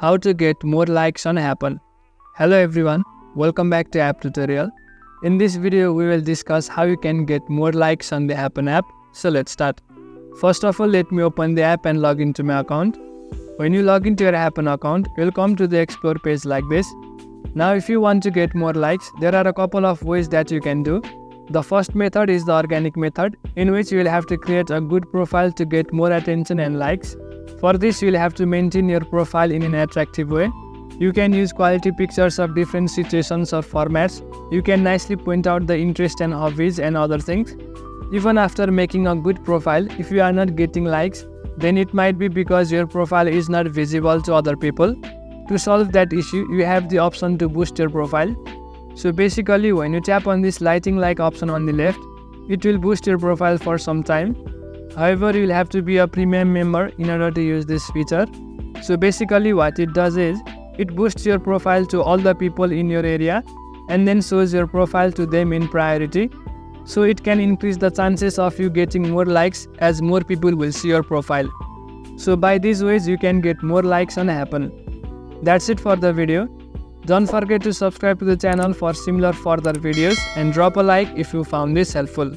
How to get more likes on Happn. Hello everyone, welcome back to app tutorial. In this video we will discuss how you can get more likes on the Happn app. So let's start. First of all, let me open the app and log into my account. When you log into your Happn account, you will come to the explore page like this. Now if you want to get more likes, there are a couple of ways that you can do. The first method is the organic method, in which you will have to create a good profile to get more attention and likes. For this, you will have to maintain your profile in an attractive way. You can use quality pictures of different situations or formats. You can nicely point out the interest and hobbies and other things. Even after making a good profile, if you are not getting likes, then it might be because your profile is not visible to other people. To solve that issue, you have the option to boost your profile. So basically, when you tap on this lighting like option on the left, it will boost your profile for some time. However, you will have to be a premium member in order to use this feature. So basically what it does is, it boosts your profile to all the people in your area and then shows your profile to them in priority. So it can increase the chances of you getting more likes as more people will see your profile. So by these ways you can get more likes on Happn. That's it for the video. Don't forget to subscribe to the channel for similar further videos and drop a like if you found this helpful.